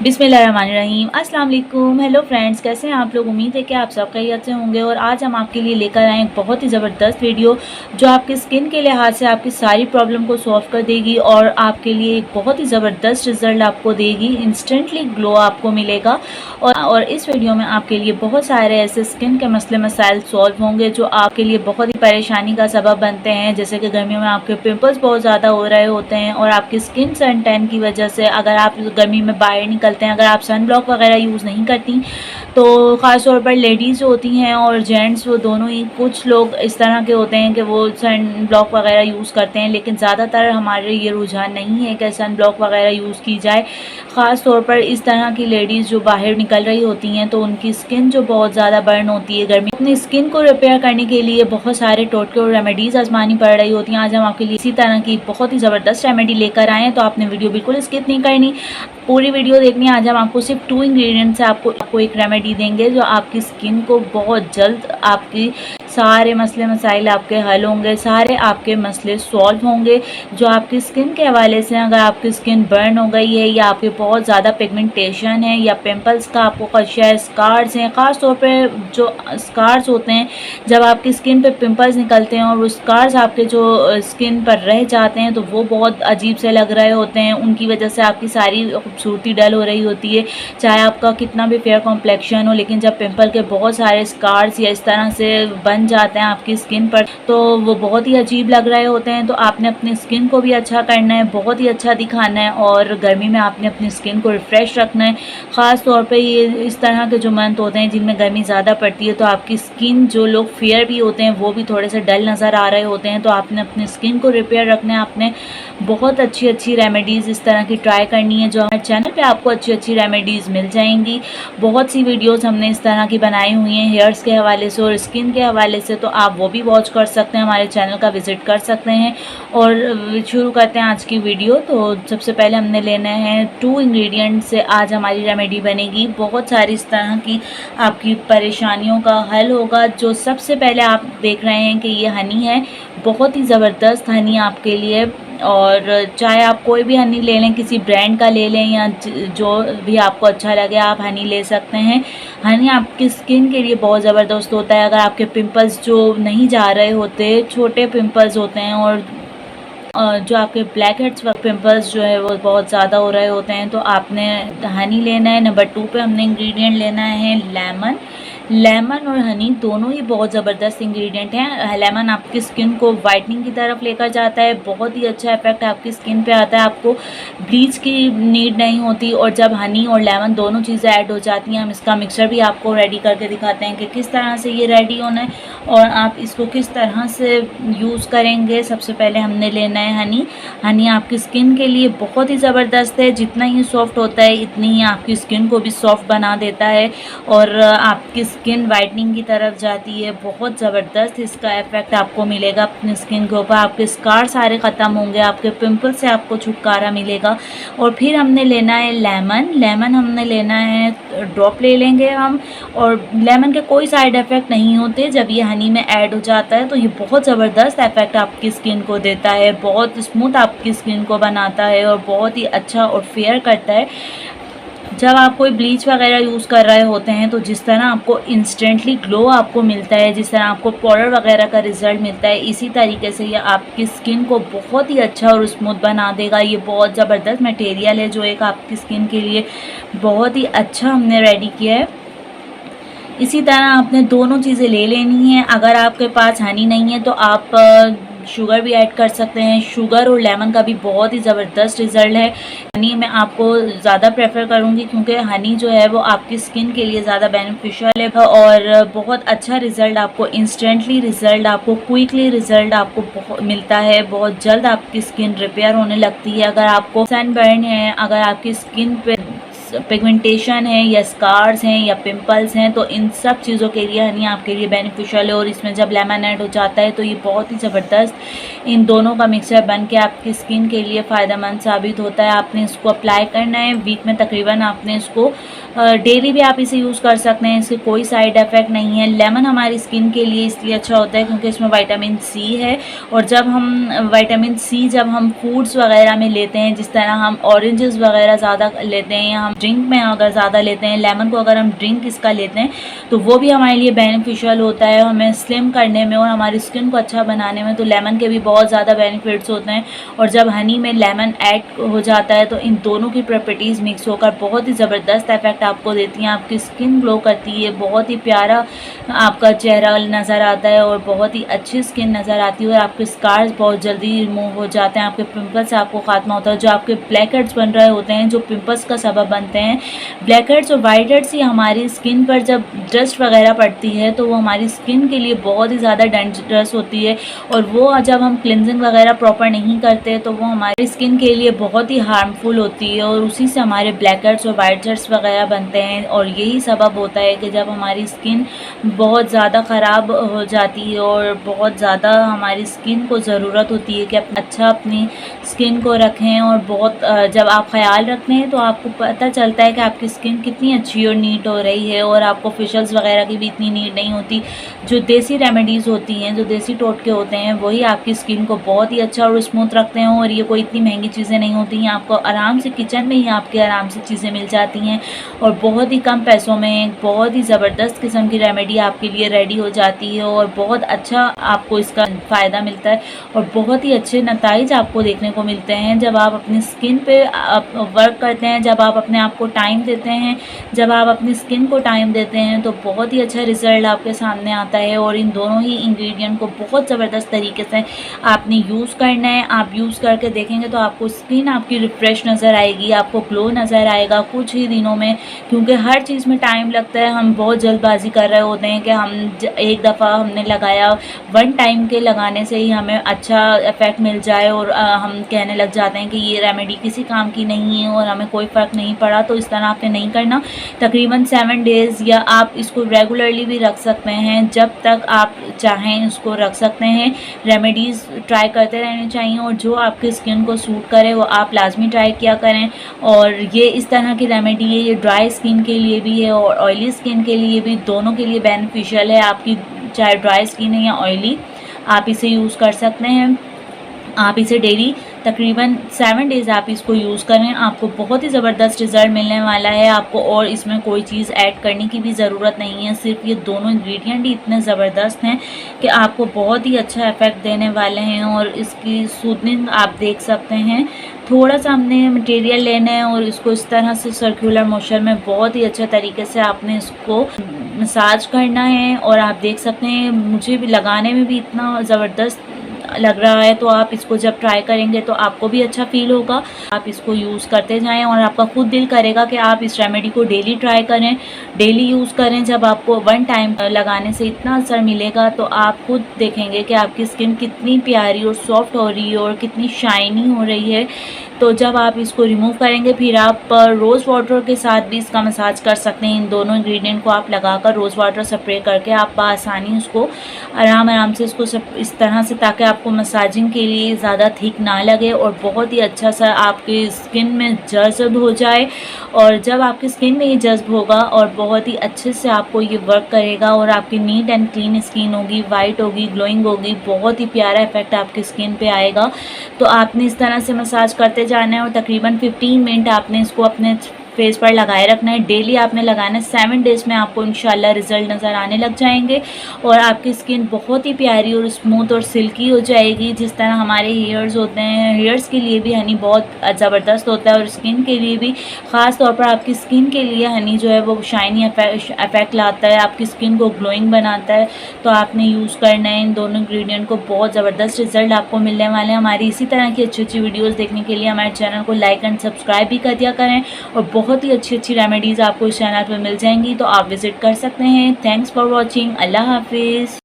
बिस्मिल्लाहिर्रहमानिर्रहीम। अस्सलाम वालेकुम। हेलो फ्रेंड्स, कैसे हैं आप लोग। उम्मीद है कि आप सब खैरियत से होंगे। और आज हम आपके लिए लेकर आए एक बहुत ही ज़बरदस्त वीडियो जो आपकी स्किन के लिहाज से आपकी सारी प्रॉब्लम को सॉल्व कर देगी और आपके लिए एक बहुत ही ज़बरदस्त रिज़ल्ट आपको देगी। इंस्टेंटली ग्लो आपको मिलेगा। और इस वीडियो में आपके लिए बहुत सारे ऐसे स्किन के मसले मसाइल सॉल्व होंगे जो आपके लिए बहुत ही परेशानी का सबब बनते हैं। जैसे कि गर्मियों में आपके पिंपल्स बहुत ज़्यादा हो रहे होते हैं और आपकी स्किन सन टैन की वजह से अगर आप गर्मी में बाहर निकलते हैं, अगर आप सन ब्लॉक वगैरह यूज़ नहीं करती, तो ख़ास तौर पर लेडीज़ होती हैं और जेंट्स, वो दोनों ही, कुछ लोग इस तरह के होते हैं कि वो सन ब्लॉक वगैरह यूज़ करते हैं, लेकिन ज़्यादातर हमारे ये रुझान नहीं है कि सन ब्लॉक वगैरह यूज़ की जाए। ख़ास तौर पर इस तरह की लेडीज़ जो बाहर निकल रही होती हैं तो उनकी स्किन जो बहुत ज़्यादा बर्न होती है गर्मी, अपनी स्किन को रिपेयर करने के लिए बहुत सारे टोटके और रेमेडीज़ आजमानी पड़ रही होती हैं। आज हम आपके लिए इसी तरह की बहुत ही ज़बरदस्त रेमेडी लेकर आए हैं, तो आपने वीडियो बिल्कुल स्किप नहीं करनी, पूरी वीडियो देखनी है। आज हम आपको सिर्फ 2 इंग्रेडिएंट से आपको एक रेमेडी देंगे जो आपकी स्किन को बहुत जल्द, आपकी सारे मसले मसाइल आपके हल होंगे, सारे आपके मसले सॉल्व होंगे। जो आपकी स्किन के हवाले से, अगर आपकी स्किन बर्न हो गई है या आपके बहुत ज़्यादा पिगमेंटेशन है या पिंपल्स का आपको खदशा है, स्कार्स हैं, ख़ास तौर पे जो स्कार्स होते हैं, जब आपकी स्किन पे पिंपल्स निकलते हैं और वो स्कार्स आपके जो स्किन पर रह जाते हैं तो वो बहुत अजीब से लग रहे होते हैं, उनकी वजह से आपकी सारी खूबसूरती डल हो रही होती है, चाहे आपका कितना भी फेयर कॉम्प्लेक्शन हो। लेकिन जब पिंपल के बहुत सारे स्कार्स या इस तरह से बन जाते हैं आपकी स्किन पर, तो वो बहुत ही अजीब लग रहे होते हैं। तो आपने अपनी स्किन को भी अच्छा करना है, बहुत ही अच्छा दिखाना है, और गर्मी में आपने अपनी स्किन को रिफ़्रेश रखना है। ख़ास तौर पे ये इस तरह के जो मंथ होते हैं जिनमें गर्मी ज़्यादा पड़ती है, तो आपकी स्किन, जो लोग फेयर भी होते हैं वो भी थोड़े से डल नज़र आ रहे होते हैं, तो आपने अपनी स्किन को रिपेयर रखना है। आपने बहुत अच्छी अच्छी रेमेडीज़ इस तरह की ट्राई करनी है, जो हमारे चैनल पे आपको अच्छी अच्छी रेमेडीज़ मिल जाएंगी। बहुत सी वीडियोस हमने इस तरह की बनाई हुई हैं हेयर्स के हवाले से और स्किन के हवाले से, तो आप वो भी वॉच कर सकते हैं, हमारे चैनल का विज़िट कर सकते हैं। और शुरू करते हैं आज की वीडियो। तो सबसे पहले हमने लेना है 2 इंग्रेडिएंट से आज हमारी रेमेडी बनेगी। बहुत सारी इस तरह की आपकी परेशानियों का हल होगा। जो सबसे पहले आप देख रहे हैं कि ये हनी है, बहुत ही ज़बरदस्त हनी आपके लिए। और चाहे आप कोई भी हनी ले लें, किसी ब्रांड का ले लें या जो भी आपको अच्छा लगे आप हनी ले सकते हैं। हनी आपकी स्किन के लिए बहुत ज़बरदस्त होता है। अगर आपके पिंपल्स जो नहीं जा रहे होते, छोटे पिंपल्स होते हैं, और जो आपके ब्लैक हेड्स पिंपल्स जो है वो बहुत ज़्यादा हो रहे होते हैं, तो आपने हनी लेना है। नंबर 2 पे हमने इंग्रेडिएंट लेना है लेमन। लेमन और हनी दोनों ही बहुत ज़बरदस्त इंग्रेडिएंट हैं। लेमन आपकी स्किन को वाइटनिंग की तरफ लेकर जाता है, बहुत ही अच्छा इफेक्ट आपकी स्किन पे आता है, आपको ब्लीच की नीड नहीं होती। और जब हनी और लेमन दोनों चीज़ें ऐड हो जाती हैं, हम इसका मिक्सचर भी आपको रेडी करके दिखाते हैं कि किस तरह से ये रेडी होना है और आप इसको किस तरह से यूज़ करेंगे। सबसे पहले हमने लेना है हनी। हनी आपकी स्किन के लिए बहुत ही ज़बरदस्त है, जितना ही सॉफ्ट होता है इतनी ही आपकी स्किन को भी सॉफ्ट बना देता है और आपकी स्किन वाइटनिंग की तरफ जाती है। बहुत ज़बरदस्त इसका इफेक्ट आपको मिलेगा अपनी स्किन के ऊपर, आपके स्कार सारे ख़त्म होंगे, आपके पिंपल से आपको छुटकारा मिलेगा। और फिर हमने लेना है लेमन। लेमन हमने लेना है, ड्रॉप ले लेंगे हम, और लेमन के कोई साइड इफ़ेक्ट नहीं होते। जब ये हनी में ऐड हो जाता है तो ये बहुत ज़बरदस्त इफेक्ट आपकी स्किन को देता है, बहुत स्मूथ आपकी स्किन को बनाता है और बहुत ही अच्छा और फेयर करता है। जब आप कोई ब्लीच वगैरह यूज़ कर रहे होते हैं तो जिस तरह आपको इंस्टेंटली ग्लो आपको मिलता है, जिस तरह आपको पाउडर वगैरह का रिज़ल्ट मिलता है, इसी तरीके से ये आपकी स्किन को बहुत ही अच्छा और स्मूथ बना देगा। ये बहुत ज़बरदस्त मटेरियल है जो एक आपकी स्किन के लिए बहुत ही अच्छा हमने रेडी किया है। इसी तरह आपने दोनों चीज़ें ले लेनी है। अगर आपके पास हनी नहीं है तो आप शुगर भी ऐड कर सकते हैं। शुगर और लेमन का भी बहुत ही ज़बरदस्त रिज़ल्ट है। हनी मैं आपको ज़्यादा प्रेफर करूँगी क्योंकि हनी जो है वो आपकी स्किन के लिए ज़्यादा बेनिफिशियल है और बहुत अच्छा रिज़ल्ट आपको, इंस्टेंटली रिज़ल्ट आपको, क्विकली रिज़ल्ट आपको मिलता है। बहुत जल्द आपकी स्किन रिपेयर होने लगती है। अगर आपको सनबर्न है, अगर आपकी स्किन पे पिगमेंटेशन है या स्कार्स हैं या पिंपल्स हैं, तो इन सब चीज़ों के लिए हनी आपके लिए बेनिफिशियल है। और इसमें जब लेमन ऐड हो जाता है तो ये बहुत ही ज़बरदस्त इन दोनों का मिक्सचर बन के आपकी स्किन के लिए फ़ायदेमंद साबित होता है। आपने इसको अप्लाई करना है वीक में तकरीबन आपने इसको डेली भी आप इसे यूज़ कर सकते हैं, इससे कोई साइड इफ़ेक्ट नहीं है। लेमन हमारी स्किन के लिए इसलिए अच्छा होता है क्योंकि इसमें विटामिन सी है, और जब हम विटामिन सी जब हम फूड्स वगैरह में लेते हैं, जिस तरह हम ऑरेंजेस वगैरह ज़्यादा लेते हैं या हम ड्रिंक में अगर ज़्यादा लेते हैं, लेमन को अगर हम ड्रिंक इसका लेते हैं तो वो भी हमारे लिए बेनिफिशियल होता है हमें स्लिम करने में और हमारी स्किन को अच्छा बनाने में। तो लेमन के भी बहुत ज़्यादा बेनिफिट्स होते हैं, और जब हनी में लेमन ऐड हो जाता है तो इन दोनों की प्रॉपर्टीज़ मिक्स होकर बहुत ही ज़बरदस्त इफेक्ट आपको देती हैं। आपकी स्किन ग्लो करती है, बहुत ही प्यारा आपका चेहरा नज़र आता है और बहुत ही अच्छी स्किन नज़र आती है, और आपके स्कार्स बहुत जल्दी रिमूव हो जाते हैं, आपके पिंपल्स से आपको खात्मा होता है। जो आपके ब्लैक हेड्स बन रहे होते हैं, जो पिंपल्स का सबब बनते हैं, ब्लैक हेड्स और वाइट हेड्स ही हमारी स्किन पर जब डस्ट वगैरह पड़ती है तो वो हमारी स्किन के लिए बहुत ही ज़्यादा डेंजरस होती है, और वो जब हम क्लिनजिंग वगैरह प्रॉपर नहीं करते तो वो हमारी स्किन के लिए बहुत ही हार्मफुल होती है, और उसी से हमारे ब्लैक हेड्स और वाइट हेड्स वगैरह बनते हैं। और यही सबब होता है कि जब हमारी स्किन बहुत ज़्यादा ख़राब हो जाती है और बहुत ज़्यादा हमारी स्किन को ज़रूरत होती है कि अच्छा अपनी स्किन को रखें, और बहुत जब आप ख्याल रखते हैं तो आपको पता चलता है कि आपकी स्किन कितनी अच्छी और नीट हो रही है, और आपको फेशियल्स वगैरह की भी इतनी नीड नहीं होती। जो देसी रेमेडीज़ होती हैं, जो देसी टोटके होते हैं, वही आपकी स्किन को बहुत ही अच्छा और स्मूथ रखते हैं, और ये कोई इतनी महंगी चीज़ें नहीं होती हैं। आपको आराम से किचन में ही आपके आराम से चीज़ें मिल जाती हैं, और बहुत ही कम पैसों में बहुत ही ज़बरदस्त किस्म की रेमेडी आपके लिए रेडी हो जाती है, और बहुत अच्छा आपको इसका फ़ायदा मिलता है, और बहुत ही अच्छे नताइज आपको देखने को मिलते हैं जब आप अपनी स्किन पे वर्क करते हैं, जब आप अपने आप को टाइम देते हैं, जब आप अपनी स्किन को टाइम देते हैं तो बहुत ही अच्छा रिज़ल्ट आपके सामने आता है। और इन दोनों ही इंग्रेडिएंट को बहुत ज़बरदस्त तरीके से आपने यूज़ करना है। आप यूज़ करके देखेंगे तो आपको स्किन आपकी रिफ़्रेश नज़र आएगी, आपको ग्लो नज़र आएगा कुछ ही दिनों में, क्योंकि हर चीज़ में टाइम लगता है। हम बहुत जल्दबाजी कर रहे होते हैं कि हम एक दफ़ा हमने लगाया, वन टाइम के लगाने से ही हमें अच्छा इफ़ेक्ट मिल जाए, और हम कहने लग जाते हैं कि ये रेमेडी किसी काम की नहीं है और हमें कोई फ़र्क नहीं पड़ा। तो इस तरह आपने नहीं करना। तकरीबन 7 डेज़, या आप इसको रेगुलरली भी रख सकते हैं, जब तक आप चाहें इसको रख सकते हैं। रेमेडीज़ ट्राई करते रहने चाहिए, और जो आपकी स्किन को सूट करे वो आप लाजमी ट्राई किया करें। और ये इस तरह की रेमेडी है, ये ड्राई स्किन के लिए भी है और ऑयली स्किन के लिए भी, दोनों के लिए बेनिफिशियल है। आपकी चाहे ड्राई स्किन है या ऑयली, आप इसे यूज़ कर सकते हैं। आप इसे डेली तकरीबन 7 डेज़ आप इसको यूज़ करें, आपको बहुत ही ज़बरदस्त रिज़ल्ट मिलने वाला है। आपको और इसमें कोई चीज़ ऐड करने की भी ज़रूरत नहीं है, सिर्फ ये दोनों इंग्रेडिएंट ही इतने ज़बरदस्त हैं कि आपको बहुत ही अच्छा इफ़ेक्ट देने वाले हैं। और इसकी सूदनिंग आप देख सकते हैं, थोड़ा सा हमने मटेरियल लेना है और इसको इस तरह से सर्कुलर मोशन में बहुत ही अच्छे तरीके से आपने इसको मसाज करना है। और आप देख सकते हैं मुझे भी लगाने में भी इतना ज़बरदस्त लग रहा है, तो आप इसको जब ट्राई करेंगे तो आपको भी अच्छा फील होगा। आप इसको यूज़ करते जाएं और आपका खुद दिल करेगा कि आप इस रेमेडी को डेली ट्राई करें, डेली यूज़ करें। जब आपको वन टाइम लगाने से इतना असर मिलेगा तो आप खुद देखेंगे कि आपकी स्किन कितनी प्यारी और सॉफ्ट हो रही है और कितनी शाइनी हो रही है। तो जब आप इसको रिमूव करेंगे फिर आप रोज़ वाटर के साथ भी इसका मसाज कर सकते हैं। इन दोनों इंग्रेडिएंट को आप लगाकर रोज़ वाटर स्प्रे करके आप आसानी उसको आराम से इसको इस तरह से, ताकि आपको मसाजिंग के लिए ज़्यादा थिक ना लगे और बहुत ही अच्छा सा आपकी स्किन में जज़्ब हो जाए। और जब आपकी स्किन में ये जज़्ब होगा और बहुत ही अच्छे से आपको ये वर्क करेगा और आपकी नीट एंड क्लीन स्किन होगी, वाइट होगी, ग्लोइंग होगी, बहुत ही प्यारा इफेक्ट आपकी स्किन पे आएगा। तो आपने इस तरह से मसाज करते जाना है और तकरीबन 15 मिनट आपने इसको अपने फेस पर लगाए रखना है। डेली आपने लगाना है। 7 डेज़ में आपको इंशाल्लाह रिज़ल्ट नज़र आने लग जाएंगे और आपकी स्किन बहुत ही प्यारी और स्मूथ और सिल्की हो जाएगी। जिस तरह हमारे हेयर्स होते हैं, हेयर्स के लिए भी हनी बहुत ज़बरदस्त होता है और स्किन के लिए भी, ख़ास तौर पर आपकी स्किन के लिए हनी जो है वो शाइनी इफेक्ट लाता है, आपकी स्किन को ग्लोइंग बनाता है। तो आपने यूज़ करना है इन दोनों इंग्रेडिएंट को, बहुत ज़बरदस्त रिज़ल्ट आपको मिलने वाले हैं। हमारी इसी तरह की अच्छी अच्छी वीडियोज़ देखने के लिए हमारे चैनल को लाइक एंड सब्सक्राइब भी कर दिया करें और बहुत ही अच्छी अच्छी रेमेडीज़ आपको इस चैनल पर मिल जाएंगी, तो आप विज़िट कर सकते हैं। Thanks for watching. अल्लाह हाफिज़।